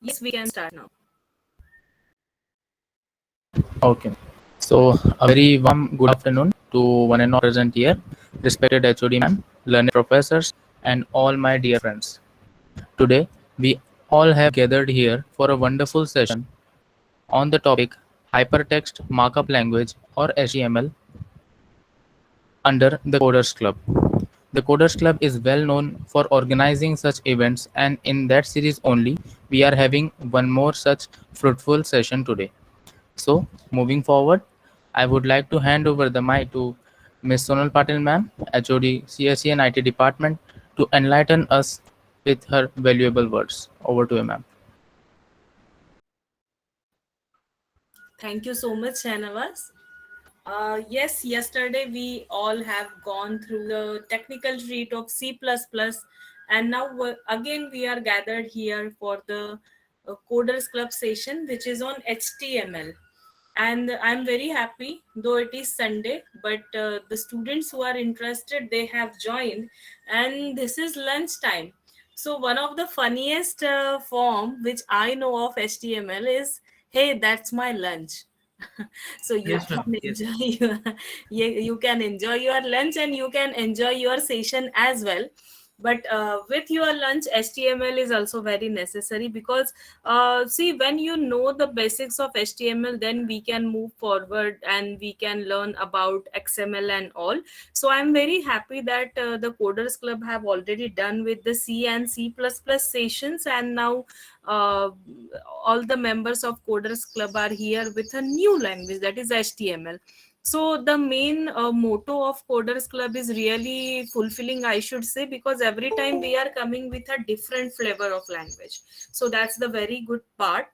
Yes, we can start now. Okay. So, a very warm good afternoon to one and all present here, respected HOD ma'am, learned professors, and all my dear friends. Today, we all have gathered here for a wonderful session on the topic Hypertext Markup Language or HTML under the Coders Club. The Coders Club is well known for organizing such events, and in that series only, we are having one more such fruitful session today. So, moving forward, I would like to hand over the mic to Ms. Sonal Patil ma'am, HOD CSE and IT department, to enlighten us with her valuable words. Over to you, ma'am. Thank you so much, Shanavas. Yes, yesterday we all have gone through the technical treat of C++, and now again we are gathered here for the Coders Club session, which is on HTML. And I'm very happy, though it is Sunday, but the students who are interested, they have joined, and this is lunchtime. So one of the funniest form which I know of HTML is, "Hey, that's my lunch." So you Yes, can ma'am. Yes. enjoy your, you can enjoy your lunch and you can enjoy your session as well. But with your lunch, HTML is also very necessary, because see, when you know the basics of HTML, then we can move forward and we can learn about XML and all. So I'm very happy that the Coders Club have already done with the C and C++ sessions, and now uh, all the members of Coders Club are here with a new language, that is HTML. So the main motto of Coders Club is really fulfilling, I should say, because every time we are coming with a different flavor of language. So that's the very good part.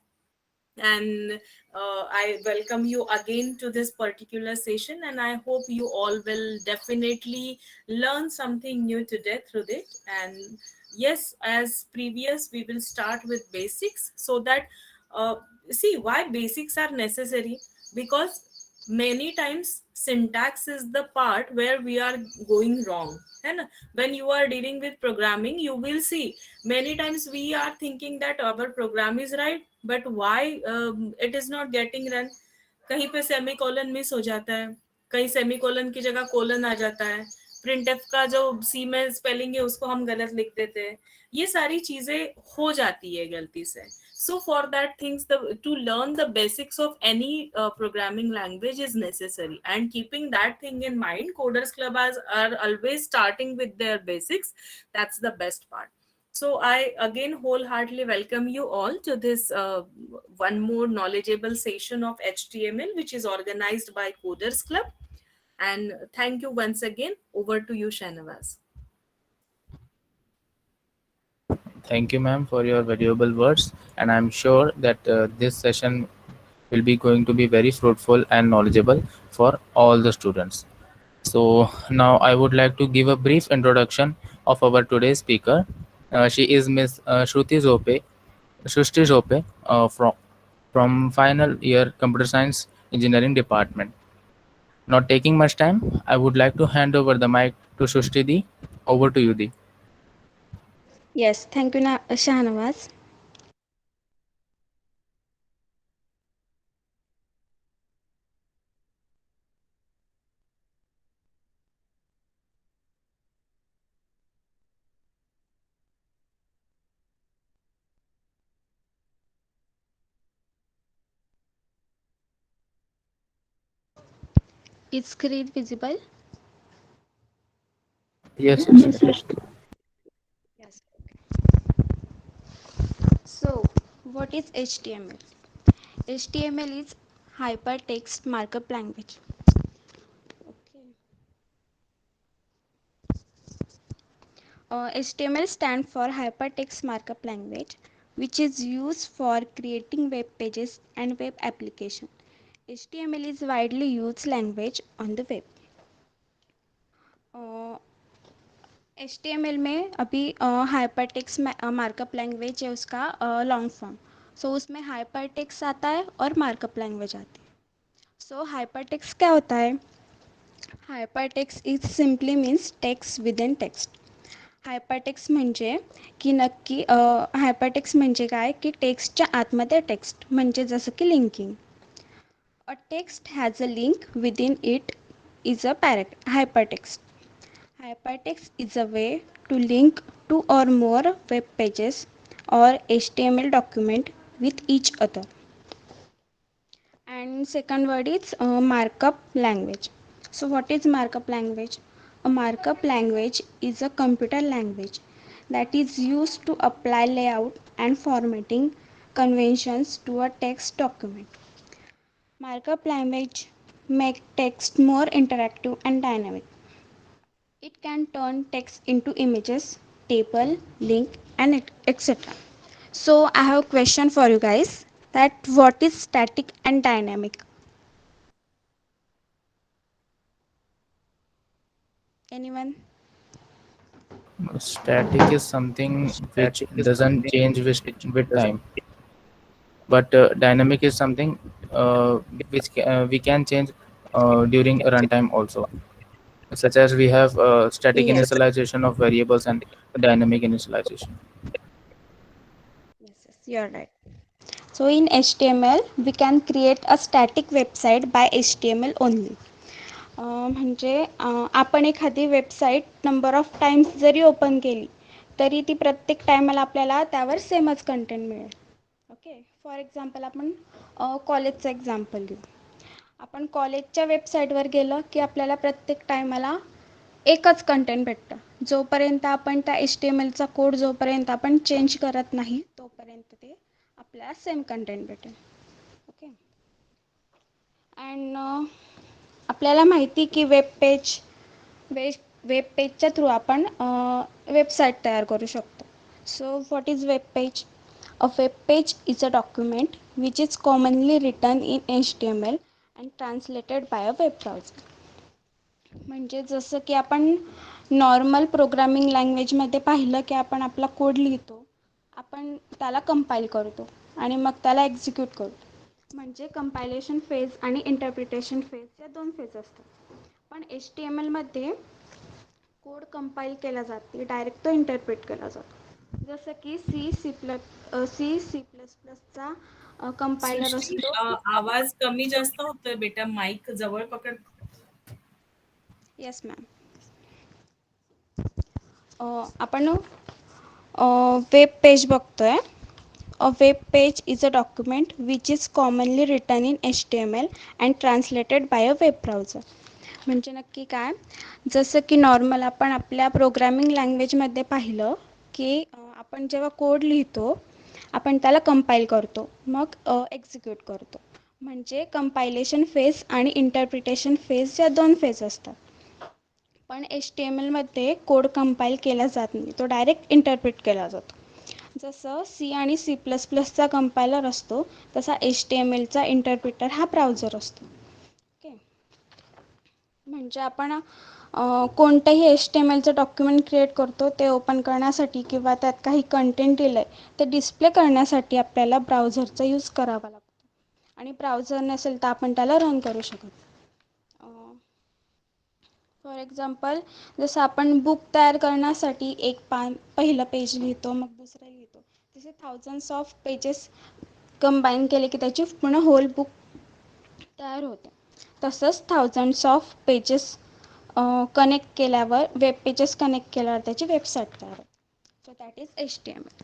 And I welcome you again to this particular session, and I hope you all will definitely learn something new today through it. And yes, as previous, we will start with basics, so that uh, see why basics are necessary. Because many times syntax is the part where we are going wrong, and when you are dealing with programming, you will see many times we are thinking that our program is right, but why it is not getting run. कहीं पे semi colon miss हो जाता है, कहीं semi colon की जगह colon आ जाता है, प्रिंट एफ का जो सी में स्पेलिंग है उसको हम गलत लिख देते हैं, ये सारी चीजें हो जाती है गलती से. So for that things, to learn the basics of any programming language is necessary, and keeping that thing in mind, Coders Club are always starting with their basics. That's the best part. So I again wholeheartedly welcome you all to this one more knowledgeable session of HTML, which is organized by Coders Club. And thank you once again. Over to you, Shanavas. Thank you, ma'am, for your valuable words. And I'm sure that this session will be going to be very fruitful and knowledgeable for all the students. So now I would like to give a brief introduction of our today's speaker. She is Miss Shruti Zope, Shushti Zope from final year Computer Science Engineering Department. Not taking much time, I would like to hand over the mic to Shushti Di. Over to you, Di. Yes, thank you, Shahnawaz. Is screen visible? Yes, yes, yes. Yes. So, what is HTML? HTML is Hypertext Markup Language. Okay. HTML stands for Hypertext Markup Language, which is used for creating web pages and web application. HTML is widely used language on the web. HTML में अभी hypertext markup language है उसका long form. सो उसमें hypertext आता है और markup language आती है. सो हाइपरटेक्स्ट क्या होता है? Hypertext is simply means text with in text. Hypertext म्हणजे की नक्की हायपरटेक्स्ट म्हणजे काय की टेक्स्टच्या आतमध्ये टेक्स्ट म्हणजे जसं की linking. A text has a link within it is a hypertext. Hypertext is a way to link two or more web pages or HTML document with each other. And second word is markup language. So what is markup language? A markup language is a computer language that is used to apply layout and formatting conventions to a text document. Markup language make text more interactive and dynamic. It can turn text into images, table, link, and etc. So I have a question for you guys, that what is static and dynamic? Anyone? Static is something which doesn't change with time, but dynamic is something we can change during runtime also, such as we have static Yes. initialization of variables and dynamic initialization. Yes, yes, you're right. So in HTML, we can create a static website by HTML only. म्हणजे आपण एखादी website number of times zari open केली तरी ती प्रत्येक टायमाला आपल्याला त्यावर सेमच कंटेंट मिळेल. ओके, फॉर एक्झाम्पल आपण कॉलेजचं एक्झाम्पल घेऊ. आपण कॉलेजच्या वेबसाईटवर गेलं की आपल्याला प्रत्येक टायमाला एकच कंटेंट भेटतं. जोपर्यंत आपण त्या HTMLचा कोड जोपर्यंत आपण चेंज करत नाही तोपर्यंत ते आपल्याला सेम कंटेंट भेटेल. ओके, अँड आपल्याला माहिती की वेब पेजच्या थ्रू आपण वेबसाईट तयार करू शकतो. So what is web page? A web page is a document which is commonly written in HTML and translated by a web browser. म्हणजे जसं की आपण नॉर्मल प्रोग्रामिंग लँग्वेजमध्ये पाहिलं की आपण आपला कोड लिहितो, आपण त्याला कंपाईल करतो आणि मग त्याला एक्झिक्यूट करतो. म्हणजे कंपायलेशन फेज आणि इंटरप्रिटेशन फेज या दोन फेज असतात. पण HTMLमध्ये कोड कंपाईल केला जाते, डायरेक्ट तो इंटरप्रिट केला जातो. जसं की सी प्लस प्लसचा कंपायलर सृष्टी, असतो. आवाज कमी जास्त होतोय बेटा, माईक जवळ पकड. Yes ma'am. आपण वेब पेज बघतोय. A web page is a document which is commonly written in HTML and translated by a web browser. म्हणजे नक्की काय? जसं की नॉर्मल आपण आपल्या प्रोग्रामिंग लँग्वेजमध्ये पाहिलं की आपण जेव्हा कोड लिहितो आपण त्याला कंपाईल करतो, मग एक्झिक्यूट करतो. म्हणजे कंपायलेशन फेज आणि इंटरप्रिटेशन फेज या दोन फेज असतात. पण HTMLमध्ये कोड कंपाईल केला जात नाही, तो डायरेक्ट इंटरप्रिट केला जातो. जसं सी आणि C++चा कंपायलर असतो तसा HTMLचा इंटरप्रिटर हा ब्राउझर असतो. ओके, म्हणजे आपण कोणतंही HTMLचं डॉक्युमेंट क्रिएट करतो ते ओपन करण्यासाठी किंवा त्यात काही कंटेंट दिलं आहे ते डिस्प्ले करण्यासाठी आपल्याला ब्राउझरचा यूज करावा लागतो. आणि ब्राउझर नसेल तर आपण त्याला रन करू शकत. फॉर एक्झाम्पल, जसं आपण बुक तयार करण्यासाठी एक पहिलं पेज लिहितो, मग दुसरं लिहितो, तसे थाउजंड्स ऑफ पेजेस कंबाईन केले की त्याची पूर्ण होल बुक तयार होते. तसंच थाउजंड्स ऑफ पेजेस कनेक्ट केल्यावर, वेब पेजेस कनेक्ट केल्यावर त्याची वेबसाईट तयार होते. So that is HTML.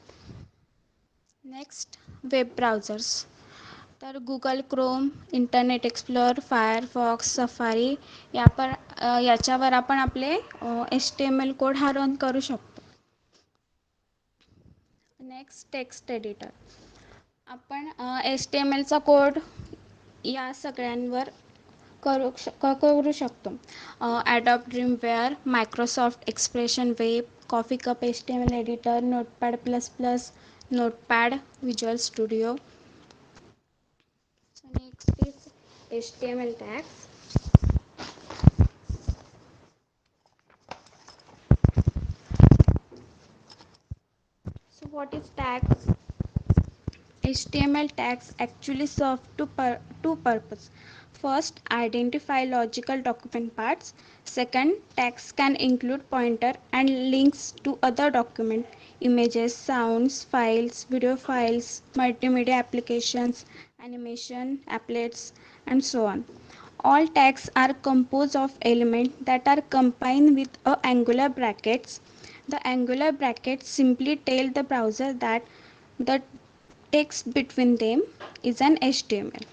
Next, web browsers. तर Google Chrome, Internet Explorer, Firefox, Safari याच्यावर आपण आपले HTML कोड हा रन करू शकतो. Next, text editor. आपण HTMLचा कोड या सगळ्यांवर करू शकतो. Adobe Dreamweaver, Microsoft Expression Web, Coffee Cup HTML editor, Notepad plus plus, Notepad, Visual Studio. So next is HTML tags. So what is tags? HTML tags actually serve two purposes. First, identify logical document parts. Second, tags can include pointer and links to other document, images, sounds, files, video files, multimedia applications, animation, applets, and so on. All tags are composed of elements that are combined with a angular brackets. The angular brackets simply tell the browser that the text between them is an HTML.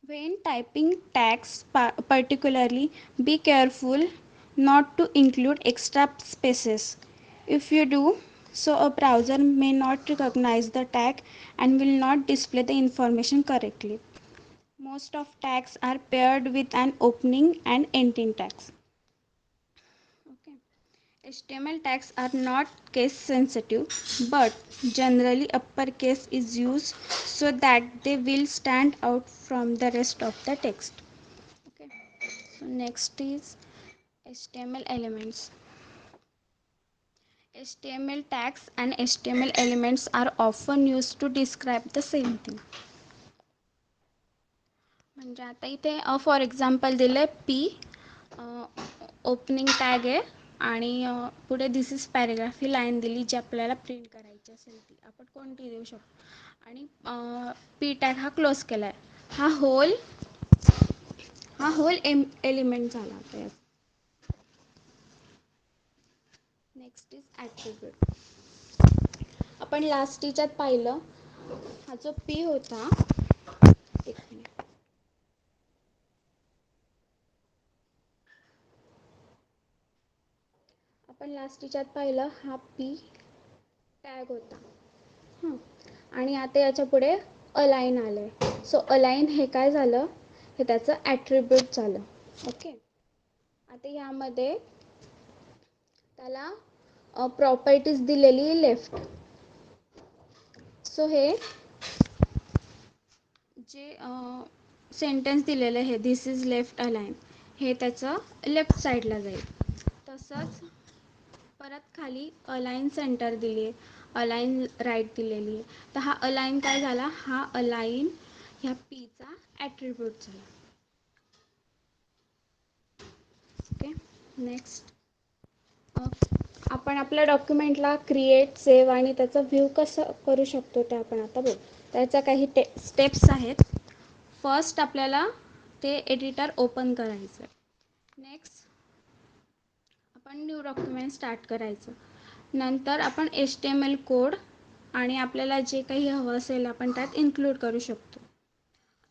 When typing tags, particularly, be careful not to include extra spaces. If you do, so a browser may not recognize the tag and will not display the information correctly. Most of tags are paired with an opening and ending tags. Okay. HTML tags are not case sensitive, but generally uppercase is used so that they will stand out from the rest of the text. Okay. So next is HTML elements. HTML tags and HTML elements are often used to describe the same thing. म्हणजे आता इथे for example दिलं आहे P opening tag आहे आणि पुढे this is paragraph he line दिली जी आपल्याला प्रिंट करायची असेल ती आपण कोणती देऊ शकतो आणि पी टॅग हा क्लोज केला आहे हा होल एलिमेंट झाला आता. Next is attribute. आपण लास्ट टीच्यात पाहिलं हा जो पी होता एक मिनिट आपण लास्ट टीच्यात पाहिलं हा पी टॅग होता आणि आता याच्या पुढे अलाइन आलं आहे. सो अलाइन हे काय झालं हे त्याचं ॲट्रिब्यूट झालं. ओके. आता यामध्ये त्याला प्रॉपर्टीज दिलेली लेफ्ट. सो हे जे सेंटेन्स दिलेलं आहे दिस इज लेफ्ट अलाइन हे त्याचं लेफ्ट साईडला जाईल. तसंच परत खाली अलाइन सेंटर दिली आहे अलाइन राईट दिलेली आहे तर हा अलाइन काय झाला हा अलाइन ह्या पीचा ॲट्रिब्यूट झाला. ओके. नेक्स्ट आपण आपल्या डॉक्युमेंटला क्रिएट सेव्ह आणि त्याचा व्ह्यू कसं करू शकतो ते आपण आता बघू. त्याच्या काही स्टेप्स आहेत. फर्स्ट आपल्याला ते एडिटर ओपन करायचं. नेक्स्ट आपण न्यू डॉक्युमेंट स्टार्ट करायचं. नंतर आपण HTML कोड आणि आपल्याला जे काही हवं असेल आपण त्यात इन्क्लूड करू शकतो.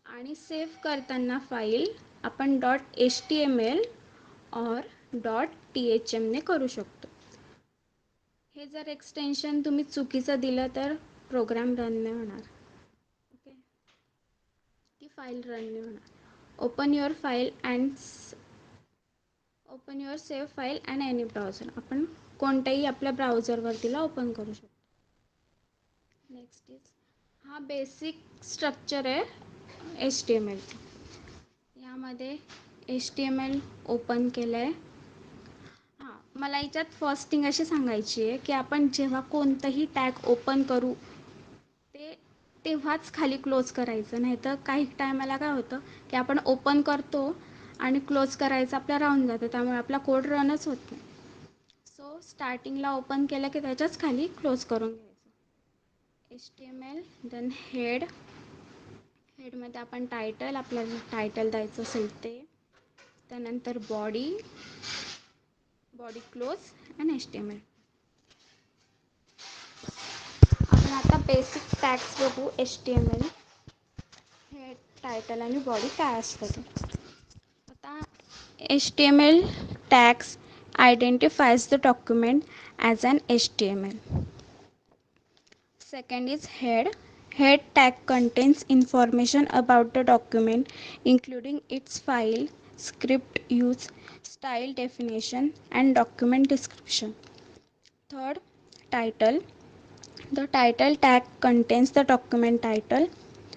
आणि सेव्ह करताना फाईल आपण .html और .thm ने करू शकतो. हे जर एक्सटेन्शन तुम्ही चुकीचं दिलं तर प्रोग्राम रन नाही होणार. ओके. ती फाईल रन नाही होणार. Open your save file and any browser. आपण कोणत्याही आपल्या ब्राउझरवरतीला ओपन करू शकतो. नेक्स्ट इज हा बेसिक स्ट्रक्चर आहे HTML. यामध्ये HTML ओपन केलं आहे. मला याच्यात फर्स्ट थिंग अशी सांगायची आहे की आपण जेव्हा कोणतंही टॅग ओपन करू तेव्हाच खाली क्लोज करायचं. नाही तर काही टायमाला काय होतं की आपण ओपन करतो आणि क्लोज करायचं आपलं राहून जातं त्यामुळे आपला कोड रनच होत नाही. सो स्टार्टिंगला ओपन केलं की त्याच्याच खाली क्लोज करून घ्यायचं. HTML देन हेडमध्ये आपण टायटल आपल्याला टायटल द्यायचं असेल ते. त्यानंतर बॉडी क्लोज अँड HTML. आपण आता बेसिक टॅग्स बघू HTML. हे टायटल आणि बॉडी काय असतं ते. आता HTML tags identifies the document as an HTML. Second is head. Head tag contains information about the document, including its file, script use, style definition, and document description. Third, title. The title tag contains the document title.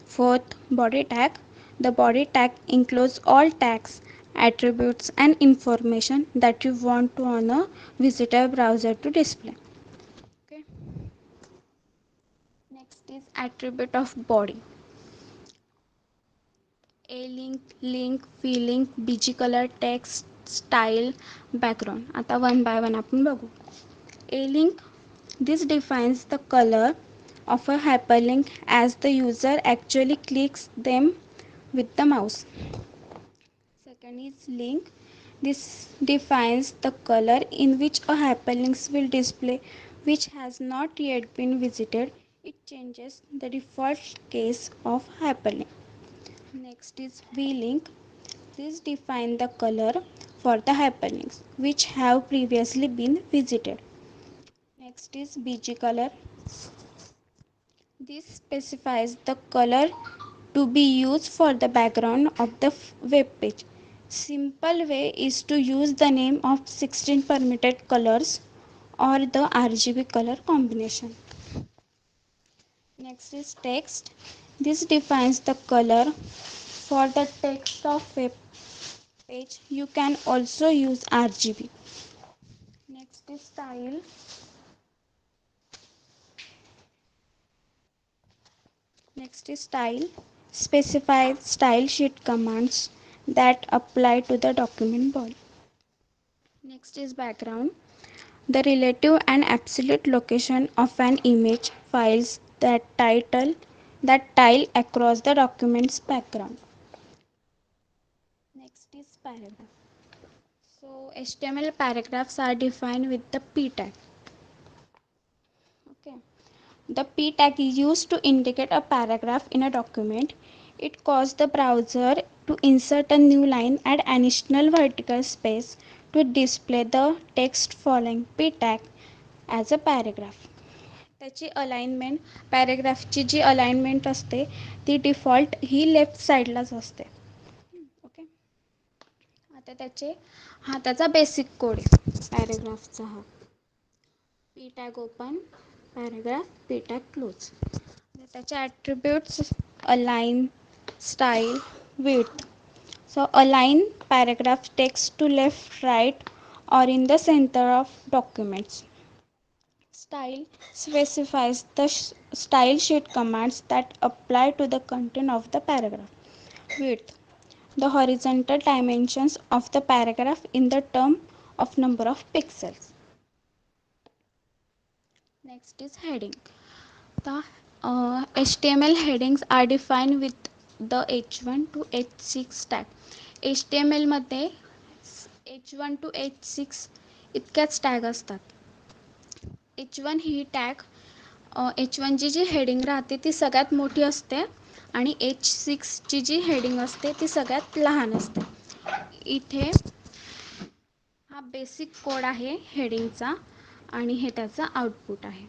Fourth, body tag. The body tag includes all tags, attributes, and information that you want to on a visitor browser to display. Okay. Next is attribute of body. A link, V link, BG color, text, style, background. आता one by one आपण बघू. A link, this defines the color of a hyperlink as the user actually clicks them with the mouse. Second is link. This defines the color in which a hyperlink will display which has not yet been visited. It changes the default case of hyperlink. Next is V-link. This defines the color for the hyperlinks which have previously been visited. Next is BG color. This specifies the color to be used for the background of the web page. Simple way is to use the name of 16 permitted colors or the RGB color combination. Next is text. This defines the color for the text of web page. You can also use RGB. Next is style. Next is style. Specify style sheet commands that apply to the document body. Next is background. The relative and absolute location of an image files that tile across the document's background. Next is paragraph. So HTML paragraphs are defined with the p tag. Okay. The p tag is used to indicate a paragraph in a document. It causes the browser to insert a new line at additional vertical space to display the text following p tag as a paragraph. त्याची alignment पॅरेग्राफची जी alignment असते ती default ही left साईडलाच असते. Okay. आता त्याचा basic code आहे पॅरेग्राफचा. हा P tag open, paragraph, P tag close. त्याचे attributes align, style, width. So align paragraph text to left, right or in the center of documents. Style specifies the style sheet commands that apply to the content of the paragraph. Width, the horizontal dimensions of the paragraph in the term of number of pixels. Next is heading. The HTML headings are defined with the H1 to H6 tag. HTML मध्ये H1 to H6 इतक्याच tag असतात. H1 ही tag H1 ची जी heading राहते ती सगळ्यात मोठी असते आणि H6 ची जी हेडिंग असते ती सगळ्यात लहान असते. इथे हा बेसिक कोड आहे हेडिंगचा आणि हे त्याचा आउटपुट आहे.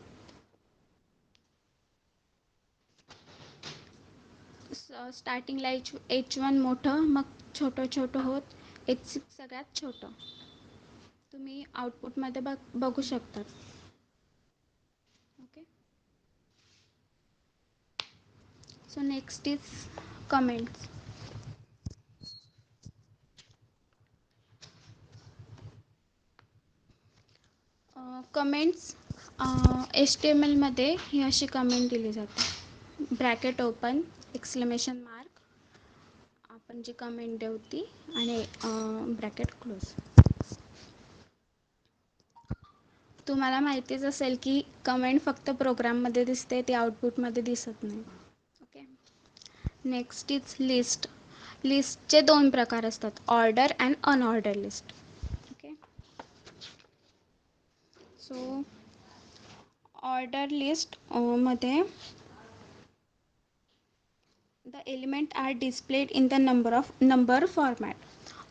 स्टार्टिंगला H1 मोठं, मग छोटं होत H6 सगळ्यात छोटं. तुम्ही आउटपुटमध्ये बघू शकता. Okay. So next is comments. Comments HTML मध्ये ही अशी कमेंट दिली जाते. ब्रॅकेट ओपन, एक्सक्लेमेशन मार्क, आपण जी कमेंट देऊ ती आणि ब्रॅकेट क्लोज. तुम्हाला माहितीच असेल की कमेंट फक्त प्रोग्राममध्ये दिसते, ती आउटपुटमध्ये दिसत नाही. ओके. Next is list. लिस्टचे दोन प्रकार असतात, order and unorder list. Okay. So order list मध्ये the element are displayed in the number format.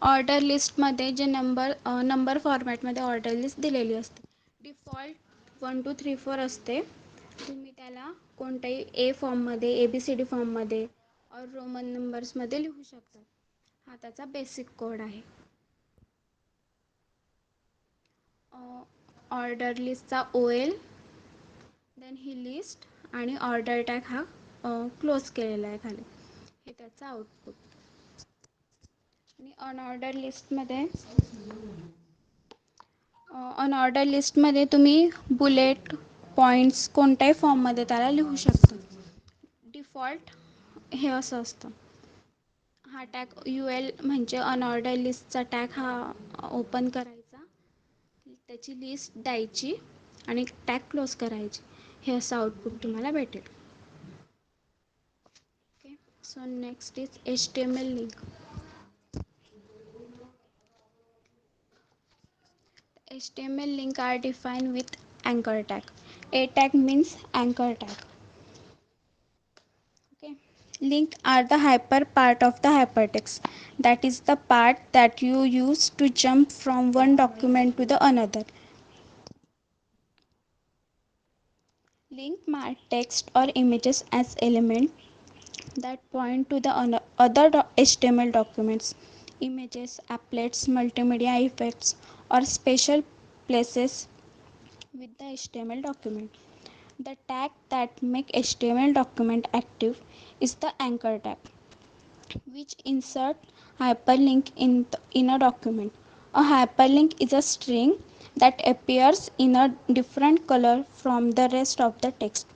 Order लिस्टमध्ये जे नंबर फॉर्मॅटमध्ये ऑर्डर लिस्ट दिलेली असते. डिफॉल्ट 1 2 3 4 असते. तुम्ही त्याला कोणत्याही ए फॉर्ममध्ये, ABCD फॉर्ममध्ये और रोमन नंबर्समध्ये लिहू शकता. हा त्याचा बेसिक कोड आहे. ऑर्डर लिस्टचा OL, देन ही लिस्ट आणि ऑर्डर टॅग हा क्लोज केलेला आहे खाली. हे त्याचं आउटपुट. आणि अनऑर्डर लिस्टमध्ये तुम्ही बुलेट पॉईंट्स कोणत्याही फॉर्ममध्ये त्याला लिहू शकता. डिफॉल्ट हे असं असतं. हा टॅग UL म्हणजे अनऑर्डर लिस्टचा टॅग हा ओपन करायचा, त्याची लिस्ट द्यायची आणि टॅग क्लोज करायची. हे असं आउटपुट तुम्हाला भेटेल. Okay, so next is HTML link. HTML link are defined with anchor tag. A tag means anchor tag. Okay. Link are the hyper part of the hypertext. That is the part that you use to jump from one document to the another. Link mark text or images as element that point to the other HTML documents, images, applets, multimedia effects, or special places with the HTML document. The tag that make HTML document active is the anchor tag, which insert hyperlink in a document. A hyperlink is a string that appears in a different color from the rest of the text.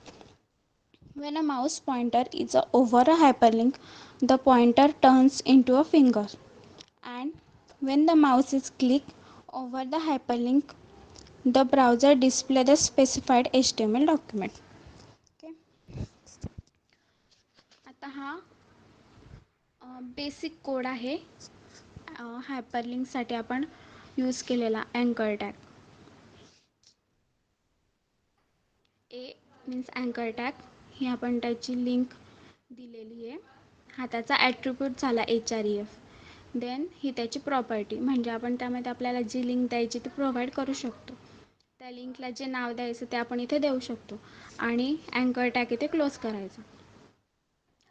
When a mouse pointer is over a hyperlink, the pointer turns into a finger. And when the mouse is clicked over the hyperlink, the browser displays the specified HTML document. Okay. आता हा basic code आहे हायपरलिंकसाठी आपण use केलेला अँकर tag. ए means अँकर tag, ही आपण त्याची link दिलेली आहे. हा त्याचा ॲट्रिब्यूट झाला HREF. देन ही त्याची प्रॉपर्टी, म्हणजे आपण त्यामध्ये आपल्याला जी लिंक द्यायची ती प्रोव्हाइड करू शकतो. त्या लिंकला जे नाव द्यायचं ते आपण इथे देऊ शकतो आणि अँकर टॅग इथे क्लोज करायचा.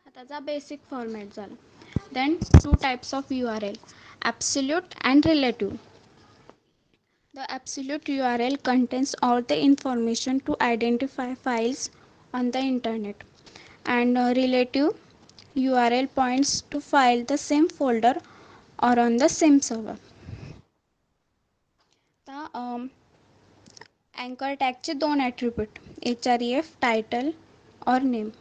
हा त्याचा बेसिक फॉर्मॅट झाला. Then two types of URL, absolute and relative. The absolute URL contains all the information to identify files on the internet, and relative URL points to file the same folder or on the same server. The anchor tagचे दोन attribute, href title or name.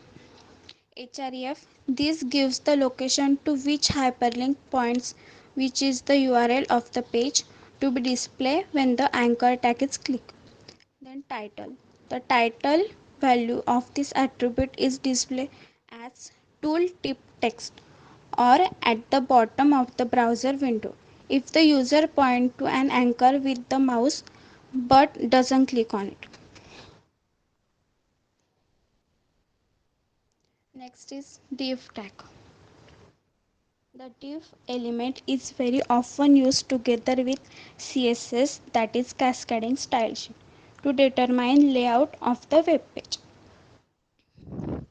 href, this gives the location to which hyperlink points, which is the URL of the page to be displayed when the anchor tag is clicked. Then title, the title value of this attribute is displayed as tooltip text or at the bottom of the browser window if the user points to an anchor with the mouse but doesn't click on it. Next is div tag. The div element is very often used together with CSS, that is cascading style sheet, to determine layout of the web page.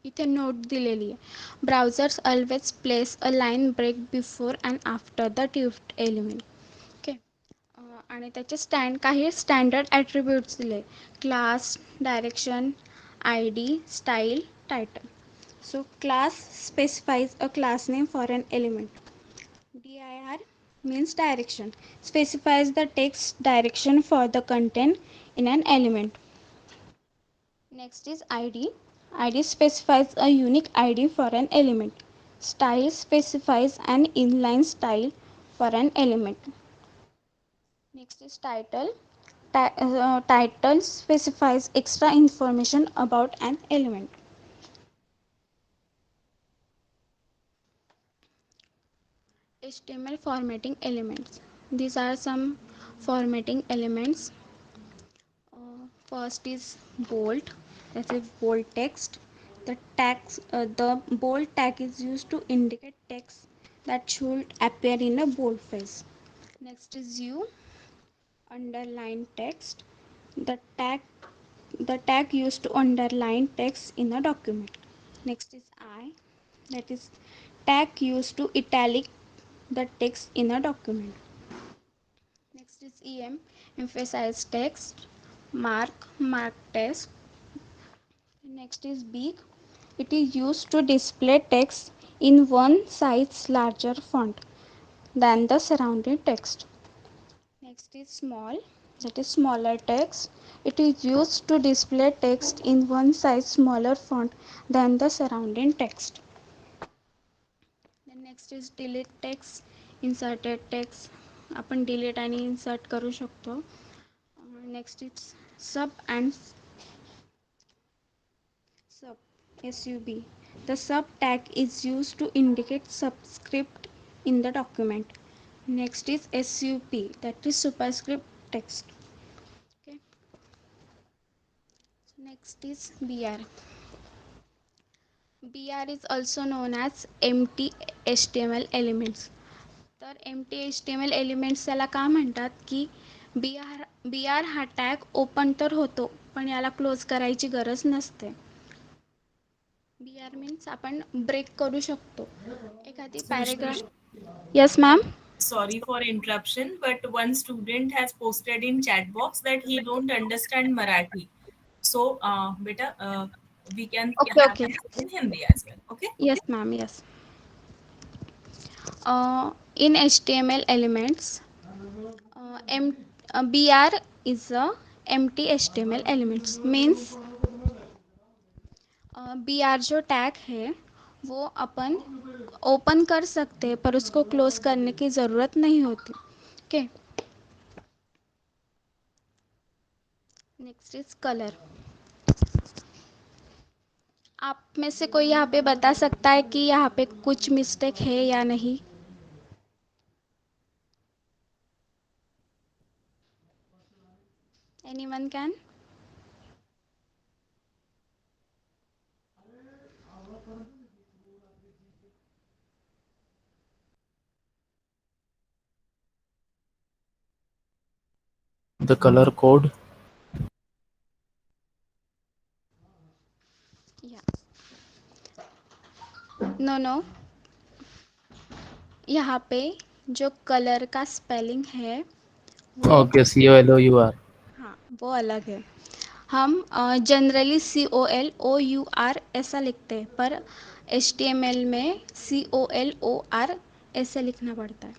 इथे note दिलेली आहे, browsers always place a line break before and after the div element. Okay, आणि त्याचे काही standard attributes दिले, class, direction, ID, style, title. So class specifies a class name for an element. Dir means direction, specifies the text direction for the content in an element. Next is ID. ID specifies a unique ID for an element. Style specifies an inline style for an element. Next is title. Title specifies extra information about an element. HTML formatting elements. These are some formatting elements. First is bold. That's a bold text. The bold tag is used to indicate text that should appear in a bold face. Next is U, underline text. The tag the tag used to underline text in a document. Next is I, that is tag used to italic the text in a document. Next is EM, emphasize text. Mark text. Next is big. It is used to display text in one size larger font than the surrounding text. Next is small. that is smaller text. It is used to display text in one size smaller font than the surrounding text. Then next is delete text, inserted text. आपण delete आणि insert करू शकतो. Next is sub and sub, sub. The sub tag is used to indicate subscript in the document. Next is sup, that is superscript text. Okay. Next is br. br is also known as empty html elements. तर empty html elements याला का म्हणतात की br हा tag open तर होतो पण याला क्लोज करायची गरज नसते. br मीन्स आपण ब्रेक करू शकतो एखादी Srishti, paragraph. Yes ma'am. sorry for interruption, but one student has posted in chat box that he don't understand Marathi. So, beta, we can okay have okay. it in Hindi as well. Okay. Yes ma'am. Yes. In html elements, br is a empty html elements means B R जो tag है वो अपन open कर सकते हैं पर उसको close करने की ज़रूरत नहीं होती. ओके. Next is colour. आप में से कोई यहाँ पे बता सकता है कि यहाँ पे कुछ मिस्टेक है या नहीं. Anyone can. The color code. No. यहाँ पे जो कलर का स्पेलिंग है वो Okay, COLOUR. हाँ वो अलग है. हम जनरली COLOUR ऐसा लिखते हैं पर HTML में COLOR ऐसे लिखना पड़ता है.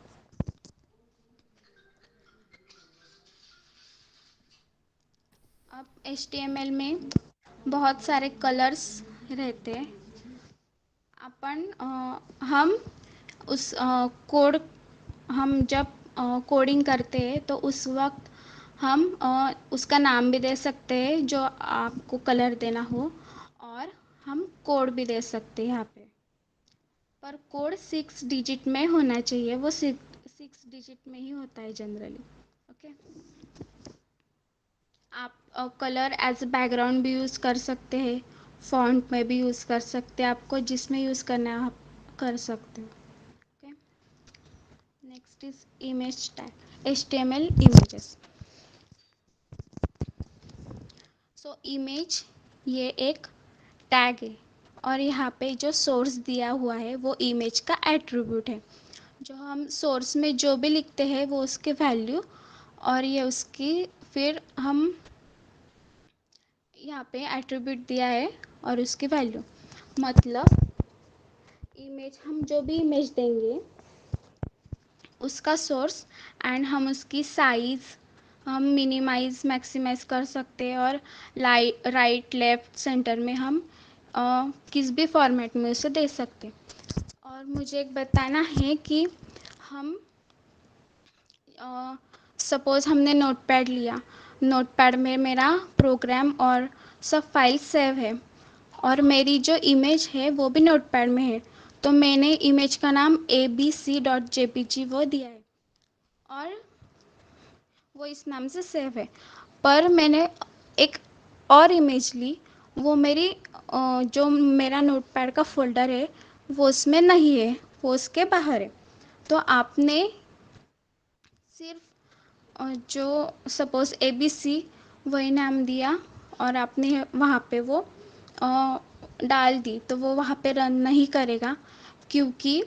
अब HTML में बहुत सारे कलर्स रहते हैं. अपन हम उस कोड हम जब कोडिंग करते हैं तो उस वक्त हम उसका नाम भी दे सकते हैं जो आपको कलर देना हो और हम कोड भी दे सकते हैं यहाँ पे. पर कोड 6 डिजिट में होना चाहिए. वो 6 डिजिट में ही होता है जनरली. ओके. आप कलर एज बैकग्राउंड भी यूज़ कर सकते हैं, फॉन्ट में भी यूज़ कर सकते हैं. आपको जिसमें यूज़ करना है आप कर सकते हो. Okay. Next is image tag, HTML images. So image ये एक टैग है और यहाँ पे जो सोर्स दिया हुआ है वो इमेज का एट्रीब्यूट है. जो हम सोर्स में जो भी लिखते हैं वो उसके वैल्यू और ये उसकी फिर हम यहाँ पे एट्रीब्यूट दिया है और उसकी वैल्यू. मतलब इमेज हम जो भी इमेज देंगे उसका सोर्स एंड हम उसकी साइज़ हम मिनिमाइज मैक्सिमाइज कर सकते हैं और राइट लेफ़्ट सेंटर में हम किस भी फॉर्मेट में उसे दे सकते हैं. और मुझे एक बताना है कि हम सपोज़ हमने नोटपैड लिया. नोटपैड में मेरा प्रोग्राम और सब फाइल सेव है और मेरी जो इमेज है वो भी नोटपैड में है. तो मैंने इमेज का नाम abc.jpg वो दिया है और वो इस नाम से सेव है. पर मैंने एक और इमेज ली, वो मेरी जो मेरा नोटपैड का फोल्डर है वो उसमें नहीं है, वो उसके बाहर है. तो आपने सिर्फ जो सपोज़ ABC वही नाम दिया और आपने वहाँ पे वो डाल दी तो वो वहाँ पे रन नहीं करेगा क्योंकि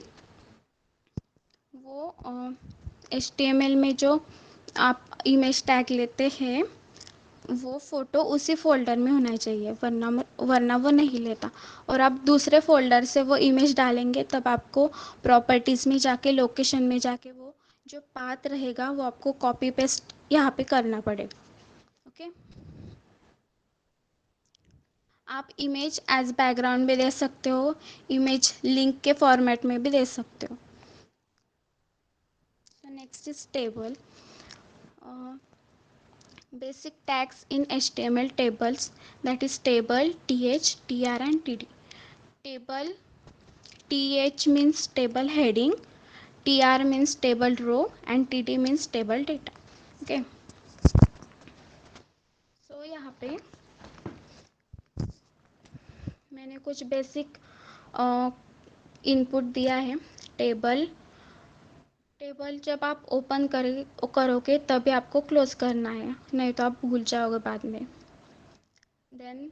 वो HTML में जो आप इमेज टैग लेते हैं वो फ़ोटो उसी फ़ोल्डर में होना चाहिए वरना वो नहीं लेता. और आप दूसरे फ़ोल्डर से वो इमेज डालेंगे तब आपको प्रॉपर्टीज़ में जाके लोकेशन में जाके वो जो पाथ रहेगा वो आपको कॉपी पेस्ट यहाँ पे करना पड़ेगा। ओके, आप इमेज एज बैकग्राउंड में दे सकते हो, इमेज लिंक के फॉर्मेट में भी दे सकते हो। So next is table. Basic tags in HTML tables, that is table, th, tr and td. Table, th means table heading, tr means table row and td means table data. Okay, so यहाँ पे मैंने कुछ basic input दिया है। Table, table जब आप open करोगे तभी आपको क्लोज करना है, नहीं तो आप भूल जाओगे बाद में। देन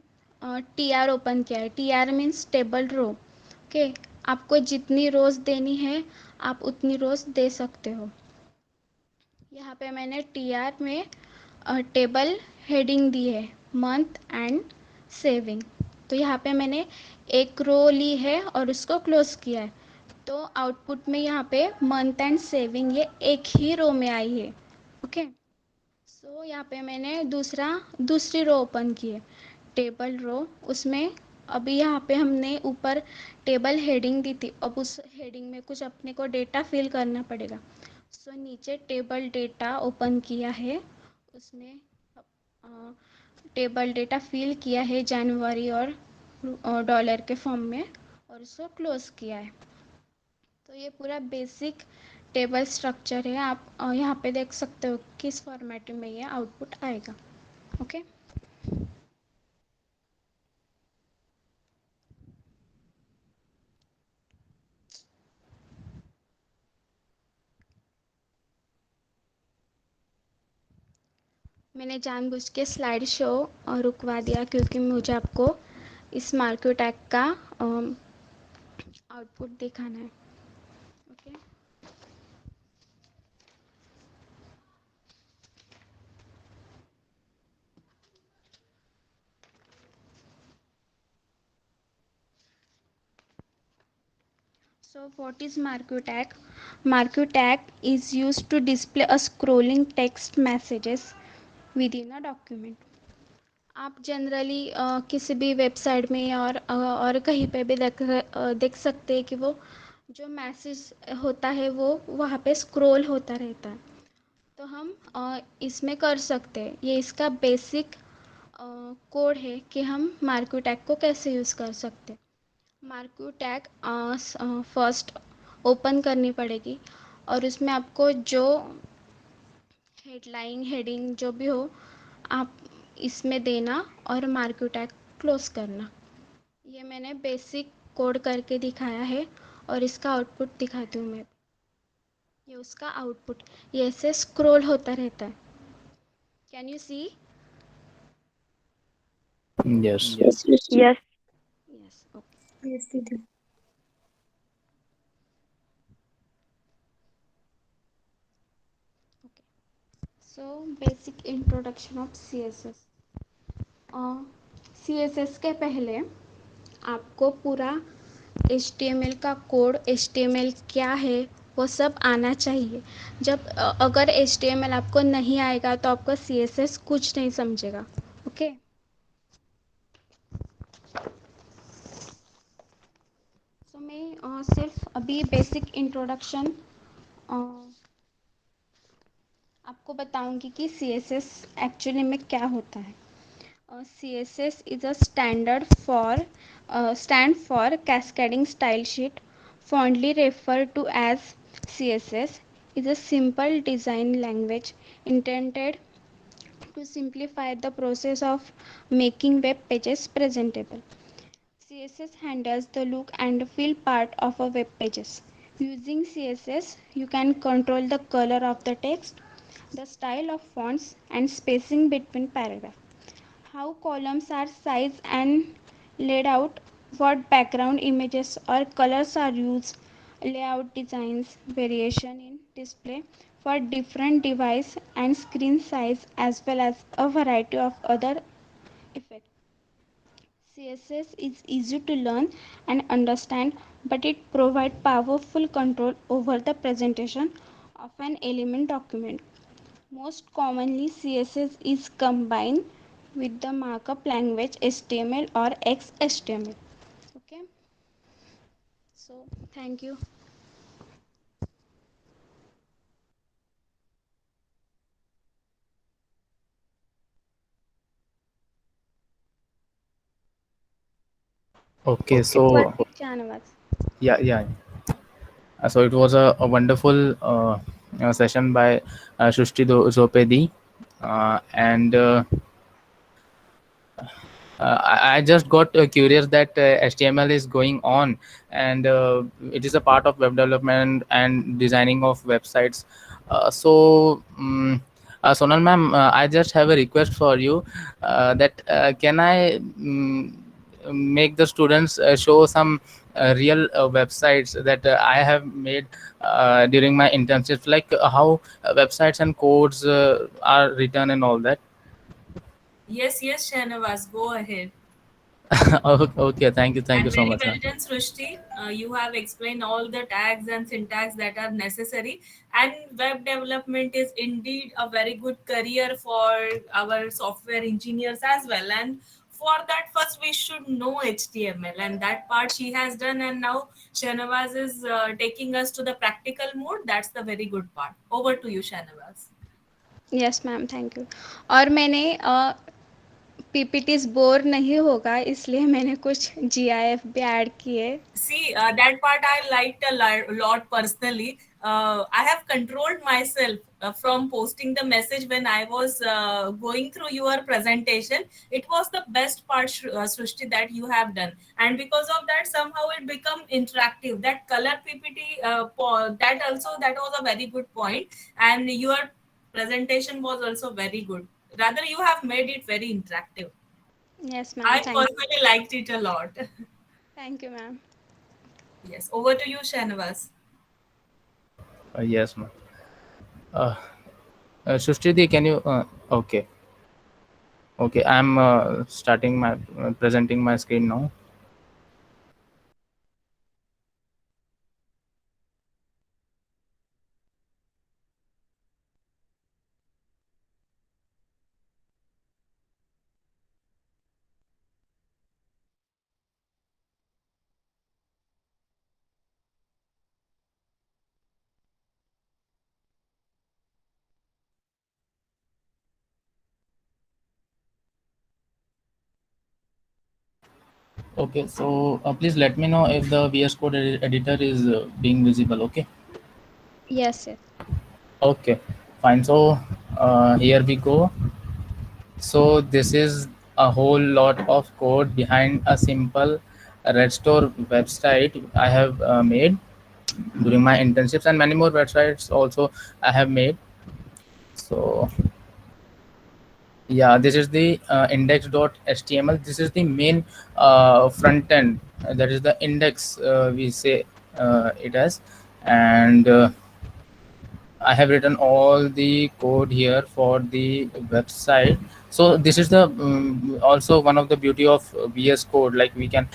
टी आर ओपन किया है, T R means table row. Okay, आपको जितनी रोज देनी है आप उतनी रोज दे सकते हो। यहाँ पे मैंने टी आर में टेबल हेडिंग दी है, मंथ एंड सेविंग। तो यहाँ पे मैंने एक रो ली है और उसको क्लोज किया है, तो आउटपुट में यहाँ पे मंथ एंड सेविंग ये एक ही रो में आई है। ओके, सो यहाँ पे मैंने दूसरी रो ओपन की है, टेबल रो। उसमें अभी यहाँ पे हमने ऊपर टेबल हेडिंग दी थी, अब उस हेडिंग में कुछ अपने को डेटा फिल करना पड़ेगा। सो नीचे टेबल डेटा ओपन किया है, उसमें टेबल डेटा फिल किया है जनवरी और डॉलर के फॉर्म में, और उसको क्लोज किया है। तो ये पूरा बेसिक टेबल स्ट्रक्चर है। आप यहाँ पे देख सकते हो किस फॉर्मेट में ये आउटपुट आएगा। ओके, मैंने जानबूझ के स्लाइड शो रुकवा दिया क्योंकि मुझे आपको इस मार्केट टैग का आउटपुट दिखाना है। Okay, so what is marquee tag? Marquee tag is used to display a scrolling text messages within a document. आप जनरली किसी भी वेबसाइट में और कहीं पे भी देख सकते हैं कि वो जो मैसेज होता है वो वहाँ पे स्क्रॉल होता रहता है। तो हम इसमें कर सकते हैं, ये इसका बेसिक कोड है कि हम मार्क्यू टैग को कैसे यूज़ कर सकते हैं। मार्क्यू टैग फर्स्ट ओपन करनी पड़ेगी और उसमें आपको जो हेडलाइन हेडिंग जो भी हो आप इसमें देना और मार्क्यू टैग क्लोज करना। ये मैंने बेसिक कोड करके दिखाया है और इसका आउटपुट दिखाती हूँ मैं। ये उसका आउटपुट, ये ऐसे स्क्रॉल होता रहता है। Can you see? Yes. Yes. Yes. Yes, okay. Yes, Didi. So basic introduction of C S S. C S S के पहले आपको पूरा एच टी एम एल का code, H T M L क्या है वो सब आना चाहिए। जब अगर एच टी एम एल आपको नहीं आएगा तो आपका सी एस एस कुछ नहीं समझेगा। ओके, सो मैं सिर्फ अभी बेसिक इंट्रोडक्शन आपको बताऊंगी कि सी एस एस एक्चुअली में क्या होता है। CSS is a stand for Cascading Style Sheet, fondly referred to as CSS, is a simple design language intended to simplify the process of making web pages presentable. CSS handles the look and feel part of a web pages. Using CSS, you can control the color of the text, the style of fonts, and spacing between paragraphs, how columns are sized and laid out, what background images or colors are used, layout designs, variation in display for different device and screen size, as well as a variety of other effects. CSS is easy to learn and understand, but it provides powerful control over the presentation of an element document. Most commonly, CSS is combined with the markup language HTML or XHTML. Okay, so thank you. Okay, What so Shanavas? yeah, yeah. So it was a wonderful session by Shushti Zopedi, and I just got curious that HTML is going on, and it is a part of web development and designing of websites. Sonal ma'am, I just have a request for you, that can I make the students show some real websites that I have made during my internships, like how websites and codes are written and all that. Yes, yes, Shanavas, go ahead. Okay, thank you And so very much, well ma'am. done, Srushti. You have explained all the tags and syntax that are necessary. And web development is indeed a very good career for our software engineers as well. And for that, first we should know HTML, and that part she has done. And now Shanavaz is taking us to the practical mode. That's the very good part. Over to you, Shanavaz. Yes ma'am, thank you. और मैंने PPTs bore नहीं होगा इसलिए मैंने कुछ GIF भी add किए। See, that part I liked a lot personally. I have controlled myself from posting the message when I was going through your presentation. It was the best part, Srushti, that you have done, and because of that, somehow it become interactive. That color PPT, that also that was a very good point, and your presentation was also very good. Rather, you have made it very interactive. Yes ma'am, I thank personally liked it a lot. Thank you ma'am. Yes, over to you, Shanavas. Yes, ma'am. Uh, Shushti, can you? Okay, okay. I'm starting my presenting my screen now. Okay, so please let me know if the VS Code editor is being visible. Okay. Yes yes. Okay, fine. So here we go. So this is a whole lot of code behind a simple Redstore website I have made during my internships, and many more websites also I have made. So yeah, this is the index.html. This is the main front end. That is the index, we say it as. And I have written all the code here for the website. So this is the also one of the beauty of VS Code. Like we can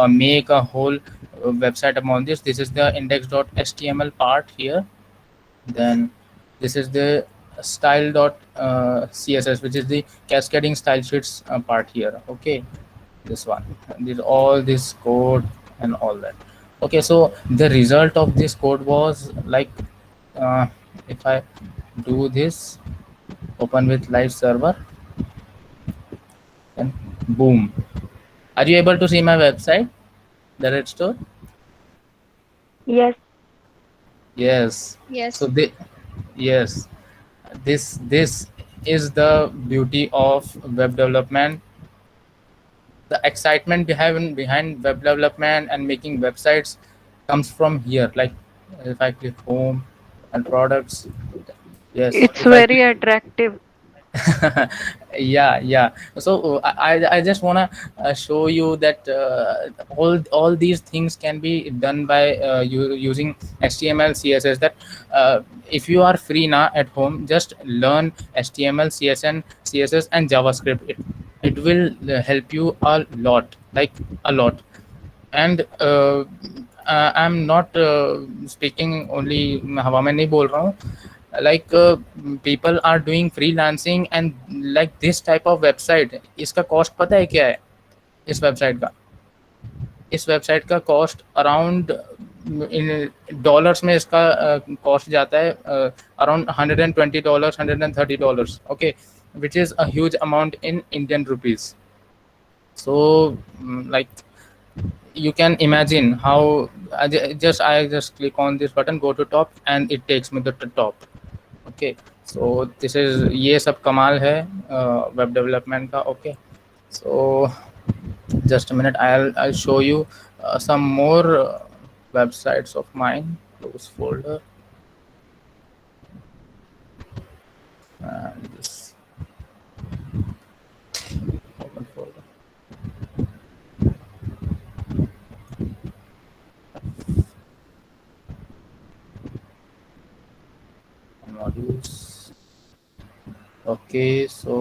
make a whole website upon this. This is the index.html part here. Then this is the style.css, which is the cascading style sheets part here. Okay, this one. This all this code and all that. Okay, so the result of this code was like, uh, if I do this, open with live server, and boom. Are you able to see my website, the Red Store? Yes, Yes. Yes. So they, yes, this is the beauty of web development. The excitement behind web development and making websites comes from here. Like if I click home and products, yes, it's if I very click attractive. yeah, yeah. So I just want to show you that all these things can be done by using HTML CSS. That if you are free now at home, just learn HTML CSS and JavaScript. It will help you a lot, like a lot. And I am not speaking only, हवा में नहीं बोल रहा हूँ. Like people are doing freelancing and like this type of website, इसका cost पता है क्या है? इस वेबसाइट का, इस वेबसाइट का कॉस्ट अराउंड इन डॉलर्स में इसका कॉस्ट जाता है around $120, $130. Okay, which is a huge amount in Indian rupees. So like you can imagine how I just click on this button, go to top, and it takes me to the top. Okay, so this is, ये सब कमाल है web development का. Okay, so just a minute, I'll show you some more websites of mine. Close folder and this open folder. Modules. Okay, so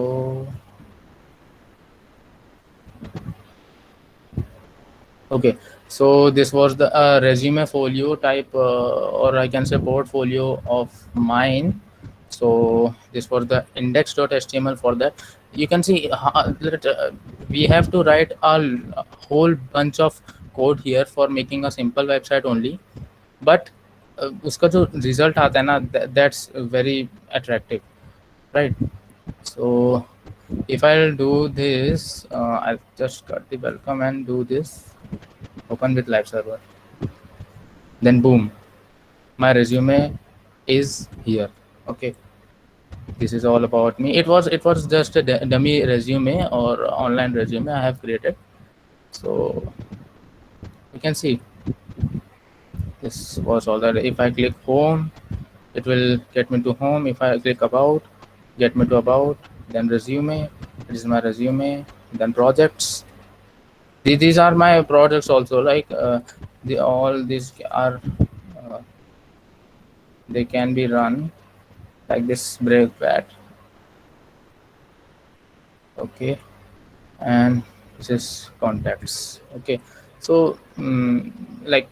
okay, so this was the resume folio type, or I can say portfolio of mine. So this was the index.html. For that, you can see we have to write a whole bunch of code here for making a simple website only. But उसका जो result आता है ना, that's very attractive, right? So if I'll do this, I'll just cut the welcome and do this, open with live server, then boom, my resume is here. Okay, this is all about me. It was just a dummy resume or online resume I have created. So you can see this was all that. If I click home, it will get me to home. If I click about, get me to about, then resume, this is my resume, then projects. These are my projects also, like all these are they can be run like this break pad. Okay, and this is contacts. Okay, so like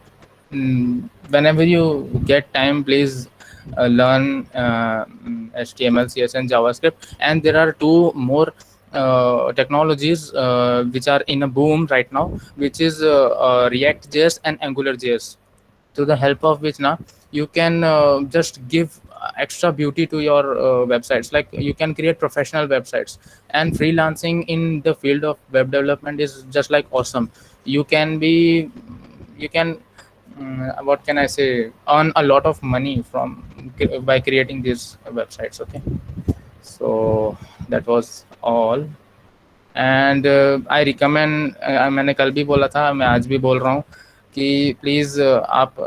whenever you get time, please learn HTML, CSS, and JavaScript. And there are two more technologies which are in a boom right now, which is React.js and AngularJS. To the help of which now you can just give extra beauty to your websites. Like you can create professional websites, and freelancing in the field of web development is just like awesome. You can be, you can what can I say, earn a lot of money from by creating these websites. Okay, so that was all. And I recommend, मैंने कल भी बोला था, मैं आज भी बोल रहा हूँ कि प्लीज़ आप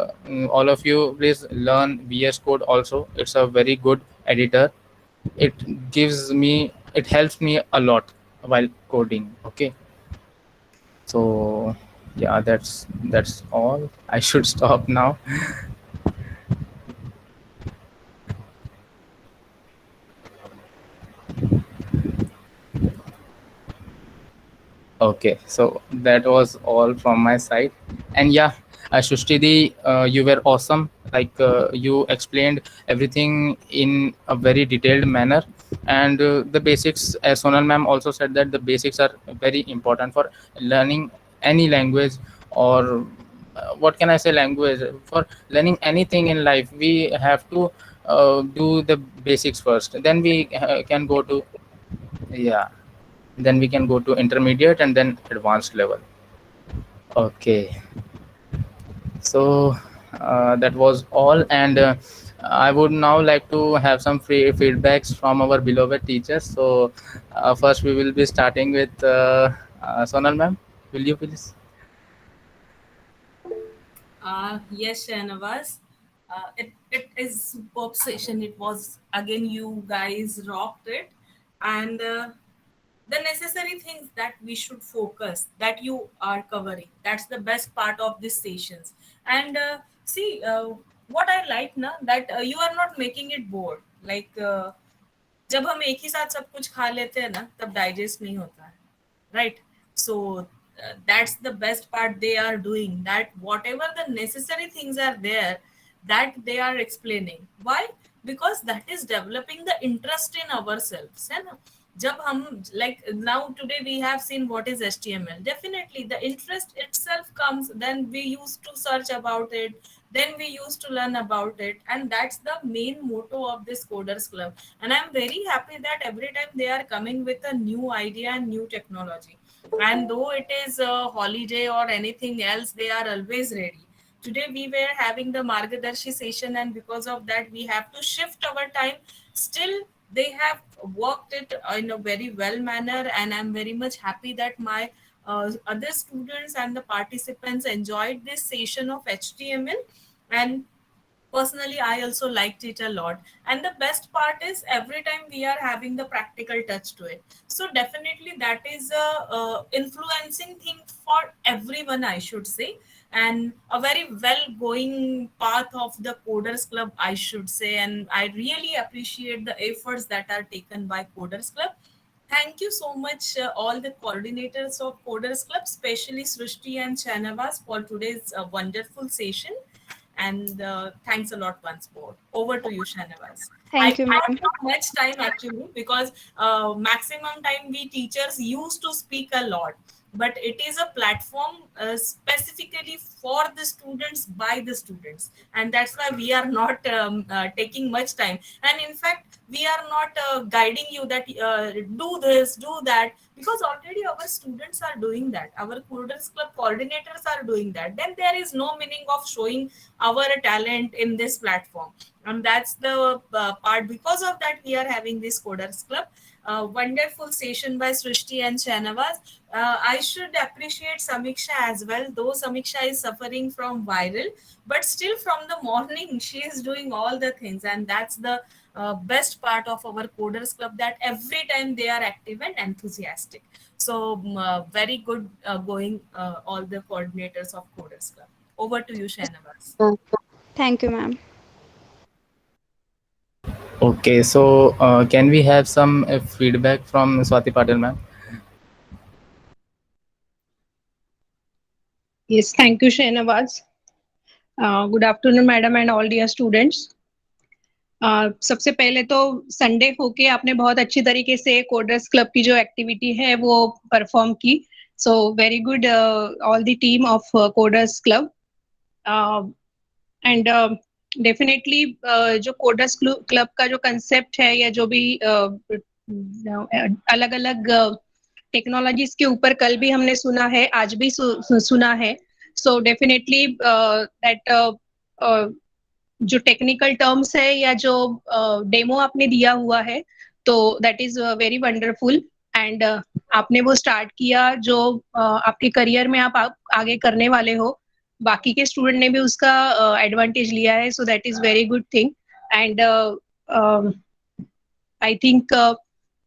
all of you please learn VS Code also. It's a very good editor. It gives me, it helps me a lot while coding. Okay, so yeah, that's all. I should stop now. Okay, so that was all from my side. And yeah, Shushti, you were awesome. Like you explained everything in a very detailed manner. And the basics, as Sonal ma'am also said, that the basics are very important for learning any language, or what can I say, language. For learning anything in life, we have to do the basics first. Then we can go to, yeah, then we can go to intermediate and then advanced level. Okay, so that was all. And I would now like to have some free feedbacks from our beloved teachers. So first we will be starting with Sonal ma'am. Will you please? Yes, Shahnawaz. It is superb session. It was again, you guys rocked it, and the necessary things that we should focus, that you are covering. That's the best part of these sessions. And see, what I like na, that you are not making it bored. Like जब हम एक ही साथ सब कुछ खा लेते हैं ना, तब डाइजेस्ट नहीं होता है, right? So that's the best part they are doing, that whatever the necessary things are there, that they are explaining. Why? Because that is developing the interest in ourselves, है ना? जब हम, like now today we have seen what is HTML, definitely the interest itself comes, then we used to search about it, then we used to learn about it, and that's the main motto of this Coders Club. And I'm very happy that every time they are coming with a new idea and new technology, and though it is a holiday or anything else, they are always ready. Today we were having the Margadarshi session, and because of that we have to shift our time. Still they have worked it in a very well manner, and I'm very much happy that my other students and the participants enjoyed this session of HTML. And personally I also liked it a lot, and the best part is every time we are having the practical touch to it. So definitely that is a, influencing thing for everyone, I should say, and a very well going path of the Coders Club, I should say. And I really appreciate the efforts that are taken by Coders Club. Thank you so much, all the coordinators of Coders Club, especially Srishti and Chanavas, for today's wonderful session. And thanks a lot once more. Over to you, Shanavas. I Thank you, did not ma'am. took much time actually, because maximum time we teachers used to speak a lot, but it is a platform specifically for the students, by the students, and that's why we are not taking much time. And in fact we are not guiding you that do this, do that, because already our students are doing that, our Coders Club coordinators are doing that. Then there is no meaning of showing our talent in this platform. And that's the part. Because of that we are having this Coders Club. Wonderful session by Srishti and Chanavas. I should appreciate Samiksha as well, though Samiksha is suffering from viral, but still from the morning she is doing all the things, and that's the best part of our Coders Club, that every time they are active and enthusiastic. So very good going, all the coordinators of Coders Club. Over to you, Shanavas. Thank you, ma'am. Okay, so can we have some feedback from Swati Patil, ma'am? Yes, thank you, Shahnawaz. Good afternoon, madam and all dear students. सबसे पहले तो Sunday होके आपने बहुत अच्छी तरीके से coders club की जो एक्टिविटी है वो परफॉर्म की. So very good all the team of coders club. And definitely जो कोडर्स क्लब का जो कंसेप्ट है या जो भी अलग अलग टेक्नोलॉजीज के ऊपर कल भी हमने सुना है, आज भी सुना है. सो डेफिनेटली दैट जो टेक्निकल टर्म्स है या जो डेमो आपने दिया हुआ है, तो that is very wonderful. And आपने वो स्टार्ट किया जो आपके करियर में आप आगे करने वाले हो. बाकी के स्टूडेंट ने भी उसका एडवांटेज लिया है, सो that is very good thing. And I think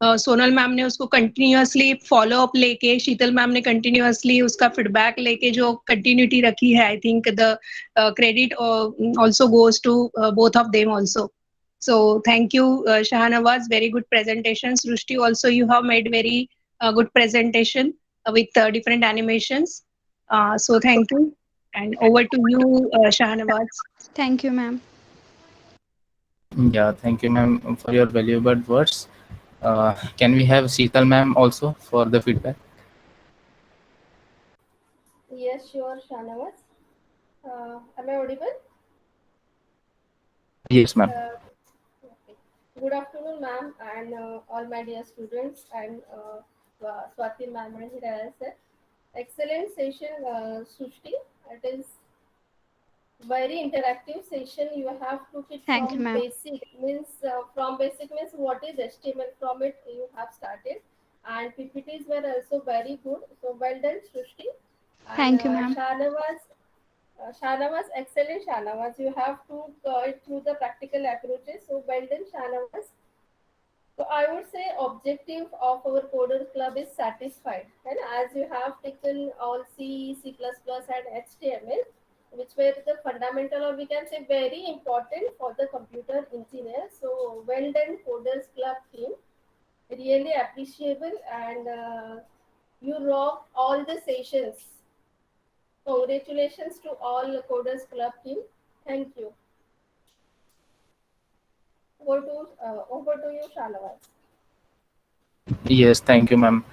Sonal ma'am ने उसको कंटिन्यूअसली फॉलो अप लेके, शीतल मैम ने कंटिन्यूअसली उसका फीडबैक लेके जो कंटिन्यूटी रखी है, I think the credit also goes to both of them also. So thank you, Shahnawaz, very good presentation. Srushti, also you have made very good presentation with different animations. So thank you, and over to you, Shahnawaz. Thank you, ma'am. Yeah, thank you, ma'am, for your valuable words. Can we have Sheetal ma'am also for the feedback? Yes, sure, Shanavas. Am I audible? Yes, ma'am. Okay. Good afternoon, ma'am, and all my dear students, and Swati ma'am and Hiraya sir. Excellent session, Srushti. It is very interactive session. You have took it Thank you, from ma'am. basic means what is HTML. From it you have started, and PPTs were also very good. So well done, Srushti. And Thank you, ma'am. Shahnawaz, excellent Shahnawaz. You have to it through the practical approaches. So well done, Shahnawaz. So I would say objective of our Coder Club is satisfied. And as you have taken all C, C++, and HTML, which were the fundamental, or we can say very important for the computer engineer. So well done, Coders Club team. Really appreciable. And You rocked all the sessions. Congratulations to all Coders Club team. Thank you. Over to you, Shanawaz. Yes, thank you, ma'am.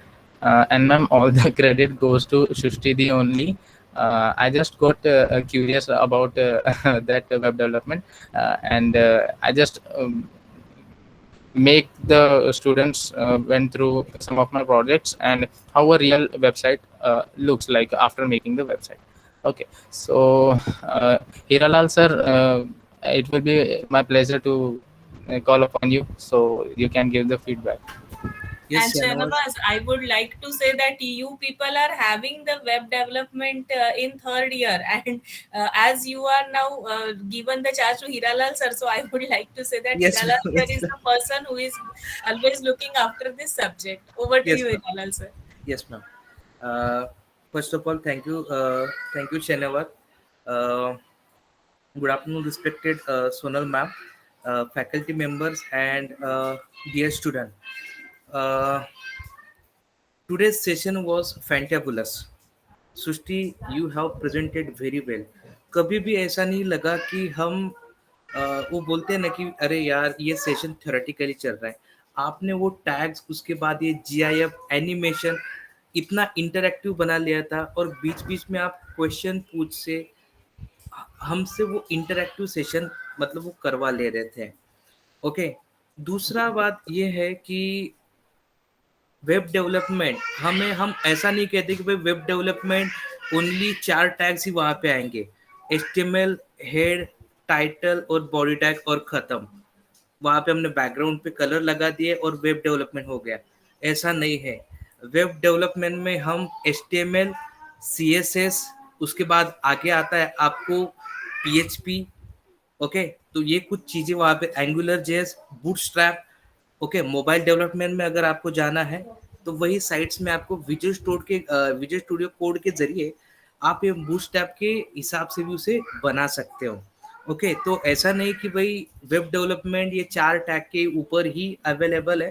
And ma'am, all the credit goes to Shushti the only. I just got curious about that web development, and I just make the students went through some of my projects and how a real website looks like after making the website. Okay, so Hiralal sir, it will be my pleasure to call upon you so you can give the feedback. And Yes, Shanawaz. Shanavas, I would like to say that you people are having the web development in third year, and as you are now given the charge to Hiralal sir, so I would like to say that Yes, Hiralal ma'am. sir Yes, is ma'am. the person who is always looking after this subject. Over to Yes, you, ma'am. Hiralal sir. Yes, ma'am. Uh, First of all, thank you, Shanawaz. Uh, Good afternoon, respected Sonal ma'am, faculty members, and dear student. Uh, Today's session was fantabulous. Srishti you have presented very well. कभी भी ऐसा नहीं लगा कि हम वो बोलते हैं ना कि अरे यार ये सेशन थ्योरेटिकली चल रहा है. आपने वो टैग्स, उसके बाद ये जीआईएफ एनिमेशन इतना इंटरेक्टिव बना लिया था, और बीच बीच में आप क्वेश्चन पूछ से हमसे वो इंटरेक्टिव सेशन मतलब वो करवा ले रहे थे. ओके, दूसरा बात ये है कि वेब डेवलपमेंट हम ऐसा नहीं कहते कि भाई वेब डेवलपमेंट ओनली 4 टैग्स ही वहाँ पे आएंगे, HTML, हेड, टाइटल और बॉडी टैग, और ख़त्म. वहाँ पे हमने बैकग्राउंड पे कलर लगा दिए और वेब डेवलपमेंट हो गया. ऐसा नहीं है. वेब डेवलपमेंट में हम HTML, CSS, उसके बाद आगे आता है आपको PHP. ओके, तो ये कुछ चीज़ें वहाँ पे angular JS, bootstrap. Okay, mobile development में अगर आपको जाना है तो वही साइट्स में आपको विजुअल स्टूडियो कोड के जरिए आप ये बूटस्ट्रैप के हिसाब से भी उसे बना सकते हो. ओके, तो ऐसा नहीं कि भाई वेब डेवलपमेंट ये 4 टैग के ऊपर ही अवेलेबल है.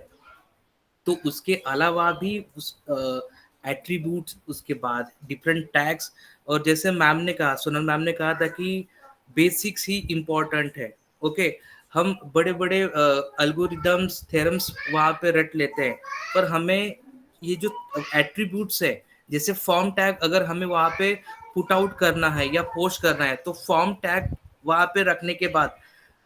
तो उसके अलावा भी उस एट्रीब्यूट्स, उसके बाद डिफरेंट टैग्स, और जैसे मैम ने कहा, सोनल मैम ने कहा था कि बेसिक्स ही इम्पोर्टेंट है. ओके, हम बड़े बड़े अल्गोरिदम्स, थ्योरम्स वहाँ पे रट लेते हैं, पर हमें ये जो एट्रीब्यूट्स है, जैसे फॉर्म टैग अगर हमें वहाँ पे पुट आउट करना है या पोस्ट करना है, तो फॉर्म टैग वहाँ पे रखने के बाद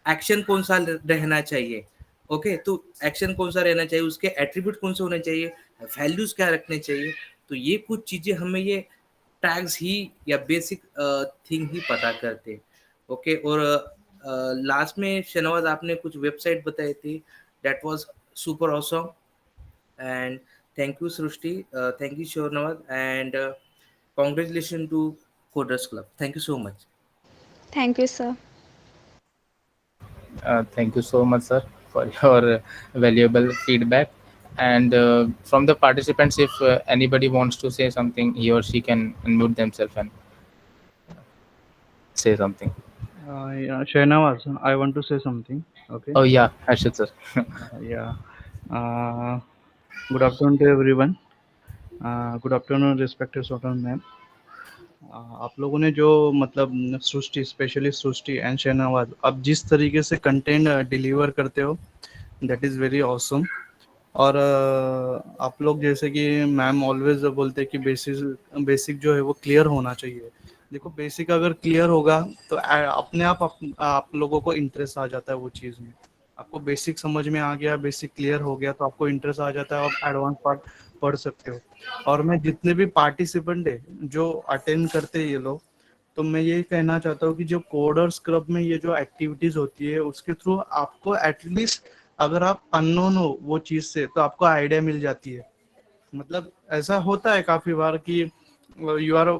एक्शन कौन सा रहना चाहिए. ओके, तो एक्शन कौन सा रहना चाहिए, उसके एट्रीब्यूट कौन से होने चाहिए, वैल्यूज क्या रखने चाहिए. तो ये कुछ चीजें हमें ये टैग्स ही या बेसिक थिंग ही पता करते. ओके, और लास्ट में शहनवाज आपने कुछ वेबसाइट बताई थी, that was super awesome. And thank you Srishti, thank you Shahnawaz, and congratulation to Coders Club. Thank you so much. Thank you, sir. Thank you so much, sir, for your valuable feedback. And from the participants, if anybody wants to say something, he or she can unmute themselves and say something. Yeah, Shahnawaz, I want to say something. Okay. Oh yeah, Harshit sir. Yeah. Good afternoon to everyone. Good afternoon, respected Sultan ma'am. आप लोगों ने जो मतलब सृष्टि, specially Srishti and Shahnawaz, आप जिस तरीके से content deliver करते हो, दैट इज़ वेरी ऑसम. और आप लोग जैसे कि मैम ऑलवेज बोलते हैं कि बेसिक जो है वो क्लियर होना चाहिए. देखो, बेसिक अगर क्लियर होगा तो अपने आप लोगों को इंटरेस्ट आ जाता है वो चीज़ में. आपको बेसिक समझ में आ गया, बेसिक क्लियर हो गया, तो आपको इंटरेस्ट आ जाता है, आप एडवांस पार्ट पढ़ सकते हो. और मैं जितने भी पार्टिसिपेंट है जो अटेंड करते हैं ये लोग, तो मैं ये कहना चाहता हूँ कि जो कोडर्स क्लब में ये जो एक्टिविटीज होती है, उसके थ्रू आपको एटलीस्ट अगर आप अननोन हो वो चीज़ से, तो आपको आइडिया मिल जाती है. मतलब ऐसा होता है काफ़ी बार कि you are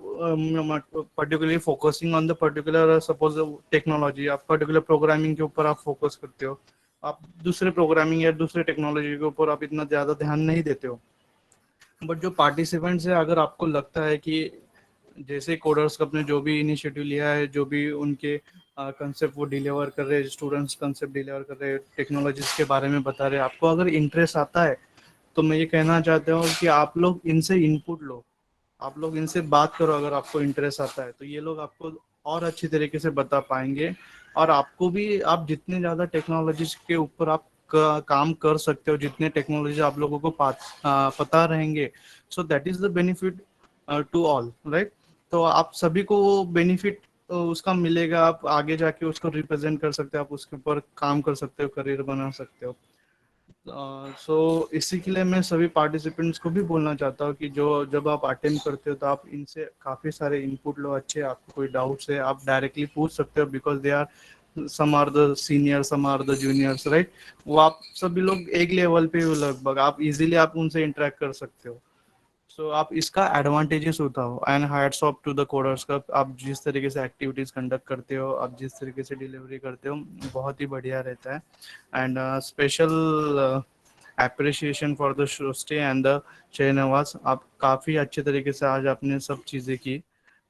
particularly focusing on the particular suppose technology, आप पर्टिकुलर प्रोग्रामिंग के ऊपर आप फोकस करते हो, आप दूसरे प्रोग्रामिंग या दूसरे टेक्नोलॉजी के ऊपर आप इतना ज़्यादा ध्यान नहीं देते हो. बट जो पार्टिसिपेंट्स है, अगर आपको लगता है कि जैसे कोडर्स क्लब ने जो भी इनिशिएटिव लिया है, जो भी उनके कंसेप्ट वो डिलीवर कर रहे हैं, स्टूडेंट्स कंसेप्ट डिलीवर कर रहे हैं, टेक्नोलॉजीज के बारे में बता रहे हैं, आपको अगर इंटरेस्ट आता है तो मैं ये कहना चाहता हूँ कि आप लोग इनसे इनपुट लो, आप लोग इनसे बात करो, अगर आपको इंटरेस्ट आता है तो ये लोग आपको और अच्छी तरीके से बता पाएंगे। और आपको भी, आप जितने ज़्यादा टेक्नोलॉजी के ऊपर आप काम कर सकते हो, जितने टेक्नोलॉजी आप लोगों को पता रहेंगे, so that is the benefit to all, right. तो आप सभी को वो बेनिफिट उसका मिलेगा, आप आगे जाके उसको रिप्रेजेंट कर सकते हो, आप उसके ऊपर काम कर सकते हो, करियर बना सकते हो। सो इसी के लिए मैं सभी पार्टिसिपेंट्स को भी बोलना चाहता हूँ कि जो जब आप अटेंड करते हो तो आप इनसे काफ़ी सारे इनपुट लो, अच्छे आपको कोई डाउट्स है आप डायरेक्टली पूछ सकते हो, because they are some are the senior, some are the juniors, right. वो आप सभी लोग एक लेवल पे हो लगभग, आप इजीली आप उनसे इंटरेक्ट कर सकते हो। सो आप इसका एडवांटेजेस उठाओ। And hats off to the coders का, आप जिस तरीके से एक्टिविटीज कंडक्ट करते हो, आप जिस तरीके से डिलीवरी करते हो, बहुत ही बढ़िया रहता है। And special appreciation for the Srishti and the Shahnawaz, आप काफ़ी अच्छे तरीके से आज आपने सब चीज़ें की।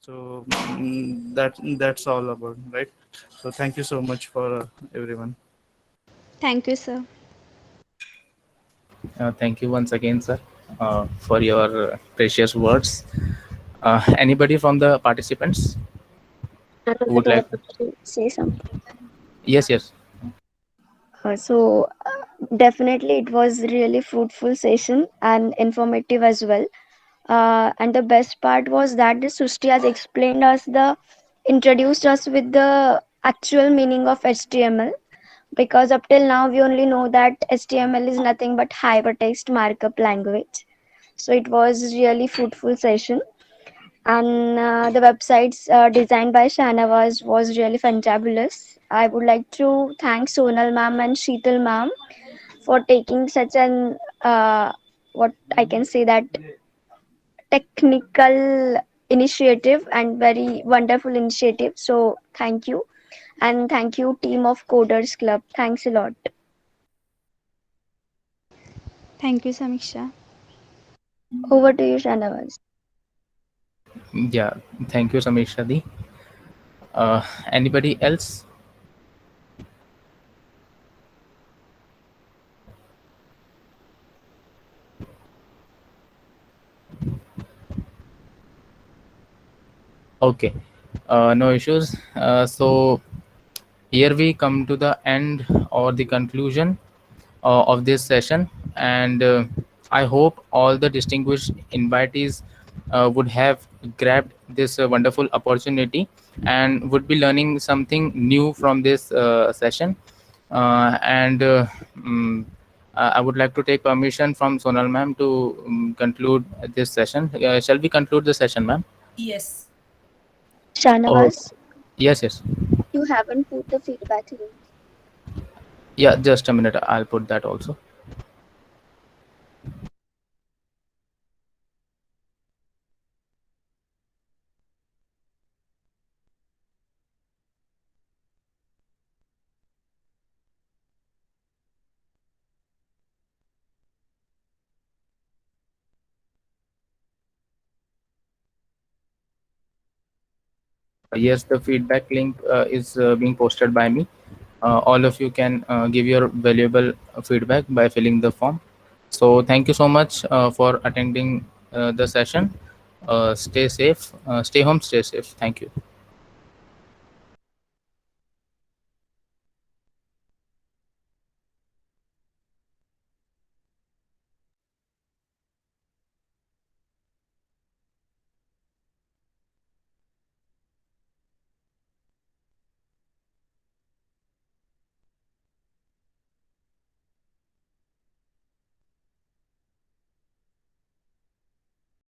So that's all about, right. So thank you so much for everyone. Thank you, sir. Thank you once again, sir, for your precious words. Anybody from the participants who would like to? Say something. Yes, yes. Definitely it was really fruitful session and informative as well. And the best part was that the Sushti has explained us introduced us with the actual meaning of HTML, because up till now we only know that HTML is nothing but hypertext markup language. So it was really fruitful session. And the websites designed by Shanawaz was really fantabulous. I would like to thank Sonal ma'am and Sheetal ma'am for taking such an what I can say that technical initiative and very wonderful initiative. So thank you, and thank you team of Coders Club. Thanks a lot. Thank you, Samiksha. Over to you, Shanawaz. Yeah, thank you, Samiksha Di. Anybody else? Okay, no issues. So here we come to the end or the conclusion of this session, and I hope all the distinguished invitees would have grabbed this wonderful opportunity and would be learning something new from this session. And I would like to take permission from Sonal ma'am to conclude this session. Shall we conclude the session, ma'am? Yes. Shanawaz, Yes, yes. you haven't put the feedback link. Yeah, just a minute. I'll put that also. Yes, the feedback link is being posted by me. All of you can give your valuable feedback by filling the form. So thank you so much for attending the session. Stay safe, stay home, stay safe. Thank you.